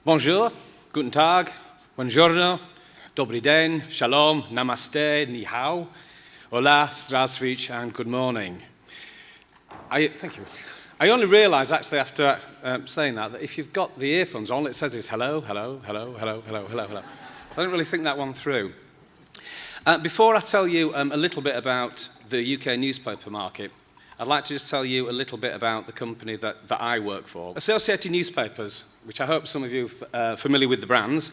Bonjour, guten Tag, buongiorno, dobry den, shalom, namaste, ni hao, hola, zdravstvuyte, and good morning. Thank you. I only realised actually after saying that if you've got the earphones on, it says it's hello, hello, hello, hello, hello, hello, hello. I didn't really think that one through. Before I tell you a little bit about the UK newspaper market, I'd like to just tell you a little bit about the company that I work for. Associated Newspapers, which I hope some of you are familiar with the brands,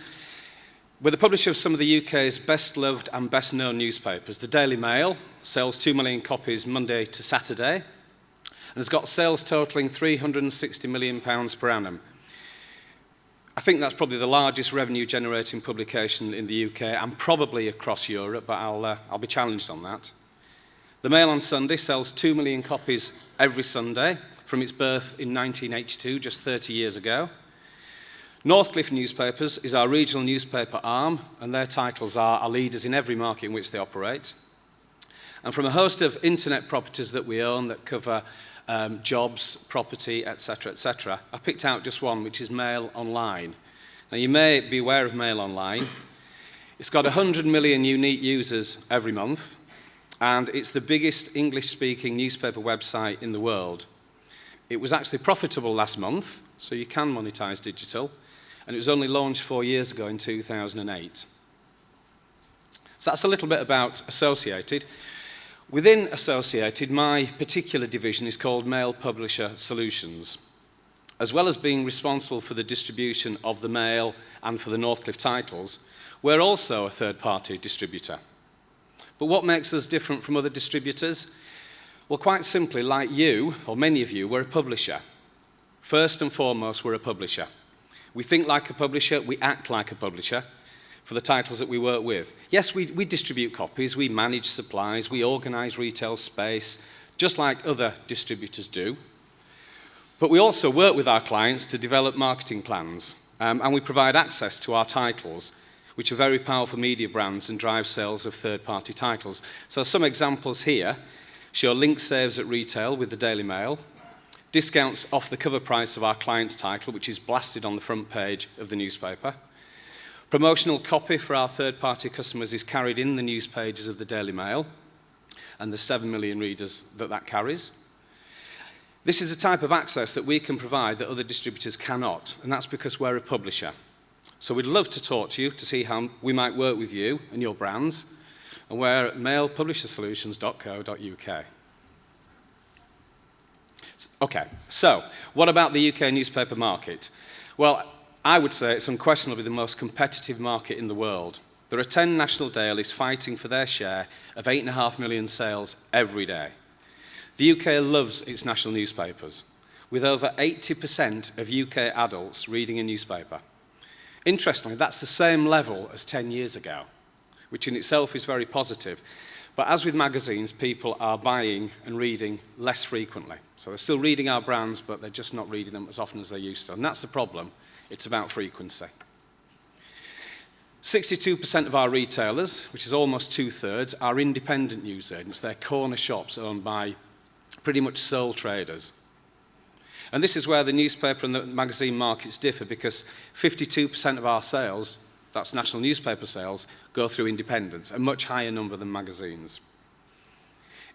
we're the publisher of some of the UK's best-loved and best-known newspapers. The Daily Mail sells 2 million copies Monday to Saturday, and has got sales totalling £360 million per annum. I think that's probably the largest revenue-generating publication in the UK and probably across Europe, but I'll be challenged on that. The Mail on Sunday sells 2 million copies every Sunday from its birth in 1982, just 30 years ago. Northcliffe Newspapers is our regional newspaper arm, and their titles are leaders in every market in which they operate. And from a host of internet properties that we own that cover jobs, property, etc., I picked out just one, which is Mail Online. Now, you may be aware of Mail Online. It's got 100 million unique users every month, and it's the biggest English-speaking newspaper website in the world. It was actually profitable last month, so you can monetize digital, and it was only launched 4 years ago in 2008. So that's a little bit about Associated. Within Associated, my particular division is called Mail Publisher Solutions. As well as being responsible for the distribution of the Mail and for the Northcliffe titles, we're also a third-party distributor. But what makes us different from other distributors? Well, quite simply, like you, or many of you, we're a publisher. First and foremost, we're a publisher. We think like a publisher, we act like a publisher for the titles that we work with. Yes, we distribute copies, we manage supplies, we organise retail space, just like other distributors do. But we also work with our clients to develop marketing plans, and we provide access to our titles, which are very powerful media brands and drive sales of third-party titles. So some examples here show link saves at retail with the Daily Mail, discounts off the cover price of our client's title, which is blasted on the front page of the newspaper. Promotional copy for our third-party customers is carried in the news pages of the Daily Mail and the 7 million readers that carries. This is a type of access that we can provide that other distributors cannot, and that's because we're a publisher. So we'd love to talk to you to see how we might work with you and your brands, and we're at mailpublishersolutions.co.uk. Okay, so what about the UK newspaper market? Well, I would say it's unquestionably the most competitive market in the world. There are 10 national dailies fighting for their share of 8.5 million sales every day. The UK loves its national newspapers, with over 80% of UK adults reading a newspaper. Interestingly, that's the same level as 10 years ago, which in itself is very positive. But as with magazines, people are buying and reading less frequently. So they're still reading our brands, but they're just not reading them as often as they used to. And that's the problem. It's about frequency. 62% of our retailers, which is almost 2/3, are independent news agents. They're corner shops owned by pretty much sole traders. And this is where the newspaper and the magazine markets differ, because 52% of our sales, that's national newspaper sales, go through independents, a much higher number than magazines.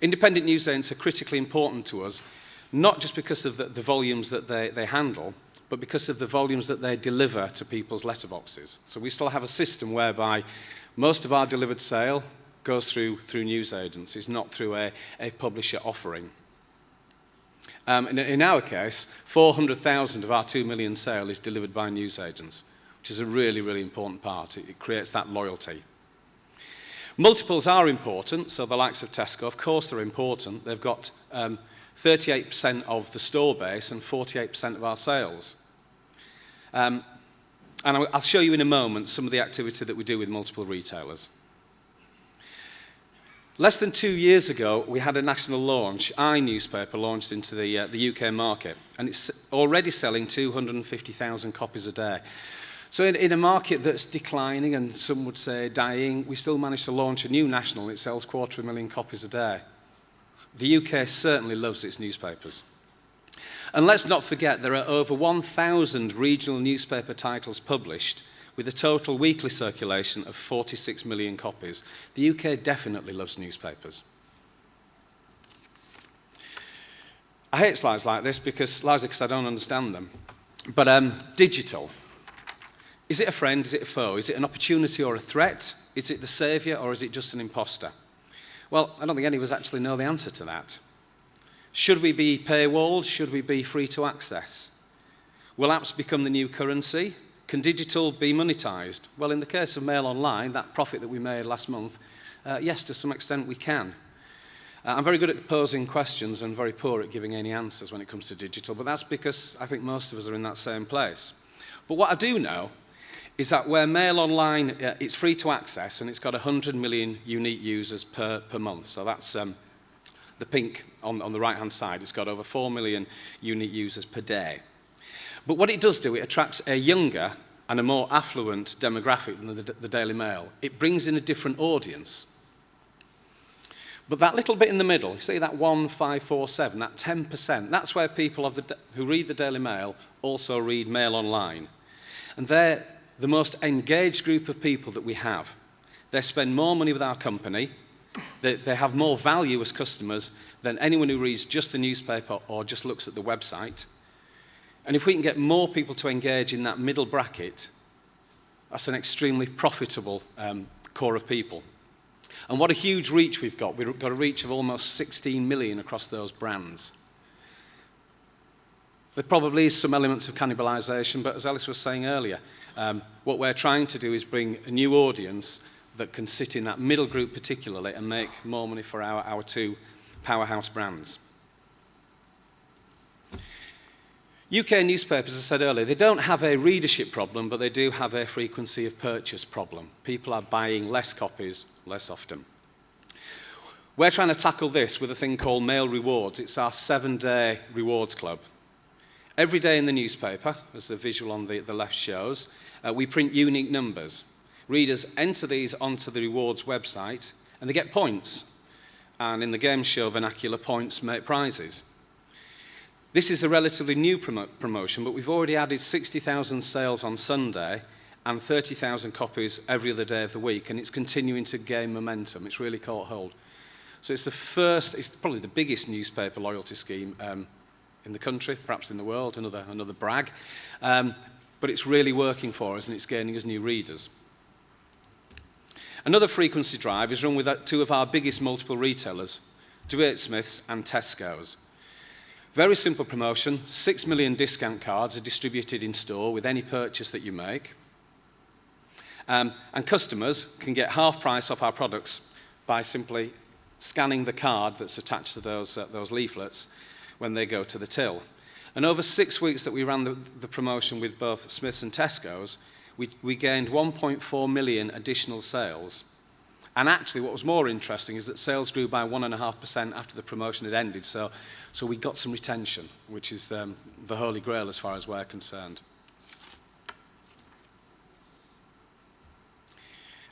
Independent news agents are critically important to us, not just because of the volumes that they handle, but because of the volumes that they deliver to people's letterboxes. So we still have a system whereby most of our delivered sale goes through news agencies, not through a publisher offering. In our case, 400,000 of our 2 million sale is delivered by news agents, which is a really, really important part. It creates that loyalty. Multiples are important, so the likes of Tesco, of course they're important. They've got 38% of the store base and 48% of our sales. And I'll show you in a moment some of the activity that we do with multiple retailers. Less than 2 years ago, we had a national launch. iNewspaper launched into the UK market, and it's already selling 250,000 copies a day. So in a market that's declining and some would say dying, we still managed to launch a new national. It sells 250,000 copies a day. The UK certainly loves its newspapers. And let's not forget there are over 1,000 regional newspaper titles published with a total weekly circulation of 46 million copies. The UK definitely loves newspapers. I hate slides like this largely because I don't understand them. But digital, is it a friend, is it a foe? Is it an opportunity or a threat? Is it the saviour or is it just an imposter? Well, I don't think any of us actually know the answer to that. Should we be paywalled? Should we be free to access? Will apps become the new currency? Can digital be monetised? Well, in the case of Mail Online, that profit that we made last month, yes, to some extent we can. I'm very good at posing questions and very poor at giving any answers when it comes to digital, but that's because I think most of us are in that same place. But what I do know is that where Mail Online, it's free to access and it's got 100 million unique users per month. So that's the pink on the right-hand side. It's got over 4 million unique users per day. But what it does do, it attracts a younger and a more affluent demographic than the Daily Mail. It brings in a different audience. But that little bit in the middle, you see that 1547, that 10%, that's where people who read the Daily Mail also read Mail Online. And they're the most engaged group of people that we have. They spend more money with our company. They have more value as customers than anyone who reads just the newspaper or just looks at the website. And if we can get more people to engage in that middle bracket, that's an extremely profitable core of people. And what a huge reach we've got. We've got a reach of almost 16 million across those brands. There probably is some elements of cannibalisation, but as Alice was saying earlier, what we're trying to do is bring a new audience that can sit in that middle group particularly and make more money for our two powerhouse brands. UK newspapers, as I said earlier, they don't have a readership problem, but they do have a frequency of purchase problem. People are buying less copies less often. We're trying to tackle this with a thing called Mail Rewards. It's our 7-day rewards club. Every day in the newspaper, as the visual on the left shows, we print unique numbers. Readers enter these onto the rewards website and they get points. And in the game show vernacular, points make prizes. This is a relatively new promotion, but we've already added 60,000 sales on Sunday and 30,000 copies every other day of the week, and it's continuing to gain momentum. It's really caught hold. So it's probably the biggest newspaper loyalty scheme in the country, perhaps in the world, another brag. But it's really working for us and it's gaining us new readers. Another frequency drive is run with two of our biggest multiple retailers, Smiths and Tesco's. Very simple promotion, 6 million discount cards are distributed in store with any purchase that you make. And customers can get half price off our products by simply scanning the card that's attached to those leaflets when they go to the till. And over 6 weeks that we ran the promotion with both Smiths and Tesco's, we gained 1.4 million additional sales. And actually what was more interesting is that sales grew by 1.5% after the promotion had ended. So we got some retention, which is the holy grail as far as we're concerned.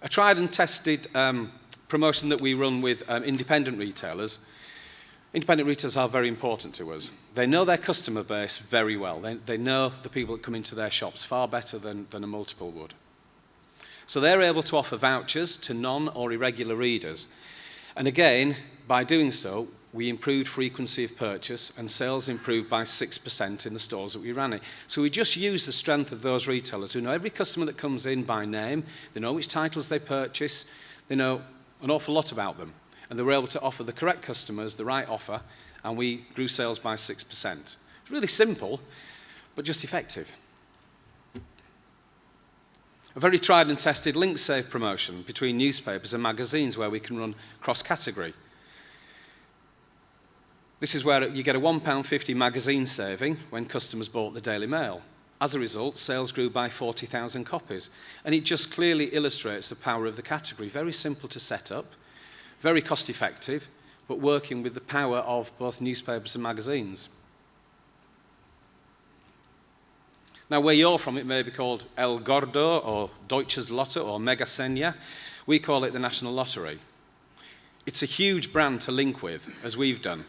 A tried and tested promotion that we run with independent retailers. Independent retailers are very important to us. They know their customer base very well. They know the people that come into their shops far better than a multiple would. So they're able to offer vouchers to non or irregular readers. And again, by doing so, we improved frequency of purchase and sales improved by 6% in the stores that we ran it. So we just use the strength of those retailers who know every customer that comes in by name, they know which titles they purchase, they know an awful lot about them. And they were able to offer the correct customers the right offer, and we grew sales by 6%. It's really simple, but just effective. A very tried and tested link save promotion between newspapers and magazines where we can run cross-category. This is where you get a £1.50 magazine saving when customers bought the Daily Mail. As a result, sales grew by 40,000 copies. And it just clearly illustrates the power of the category. Very simple to set up, very cost-effective, but working with the power of both newspapers and magazines. Now, where you're from, it may be called El Gordo or Deutsches Lotto or Mega Senia. We call it the National Lottery. It's a huge brand to link with, as we've done.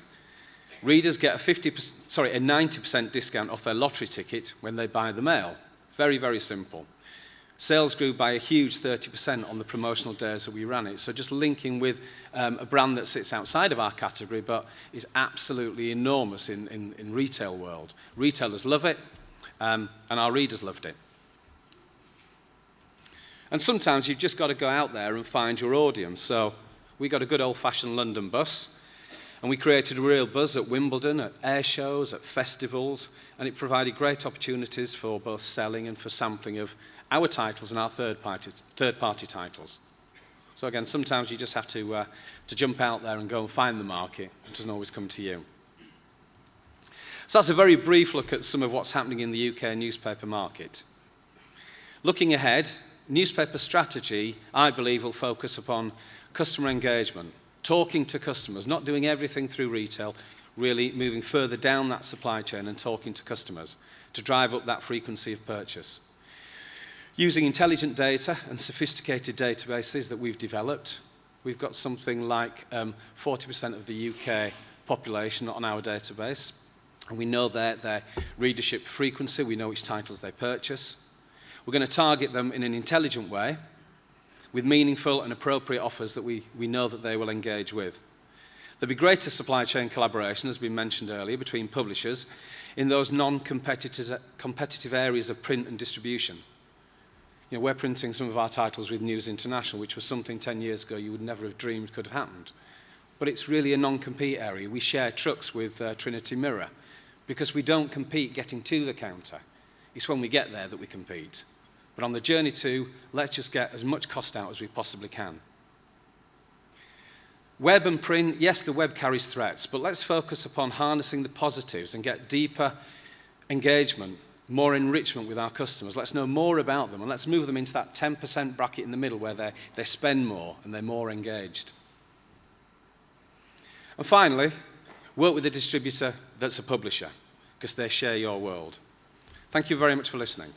Readers get a 90% discount off their lottery ticket when they buy the mail. Very, very simple. Sales grew by a huge 30% on the promotional days that we ran it. So just linking with a brand that sits outside of our category but is absolutely enormous in retail world. Retailers love it, and our readers loved it. And sometimes you've just got to go out there and find your audience. So we got a good old-fashioned London bus, and we created a real buzz at Wimbledon, at air shows, at festivals, and it provided great opportunities for both selling and for sampling of our titles and our third-party titles. So again, sometimes you just have to jump out there and go and find the market. It doesn't always come to you. So that's a very brief look at some of what's happening in the UK newspaper market. Looking ahead, newspaper strategy, I believe, will focus upon customer engagement, talking to customers, not doing everything through retail, really moving further down that supply chain and talking to customers to drive up that frequency of purchase. Using intelligent data and sophisticated databases that we've developed, we've got something like 40% of the UK population on our database, and we know their readership frequency, we know which titles they purchase. We're going to target them in an intelligent way with meaningful and appropriate offers that we know that they will engage with. There'll be greater supply chain collaboration, as we mentioned earlier, between publishers in those non-competitive areas of print and distribution. You know, we're printing some of our titles with News International, which was something 10 years ago you would never have dreamed could have happened. But it's really a non-compete area. We share trucks with Trinity Mirror because we don't compete getting to the counter. It's when we get there that we compete. But on the journey to, let's just get as much cost out as we possibly can. Web and print, yes, the web carries threats, but let's focus upon harnessing the positives and get deeper engagement, more enrichment with our customers. Let's know more about them, and let's move them into that 10% bracket in the middle where they spend more and they're more engaged. And finally, work with a distributor that's a publisher, because they share your world. Thank you very much for listening.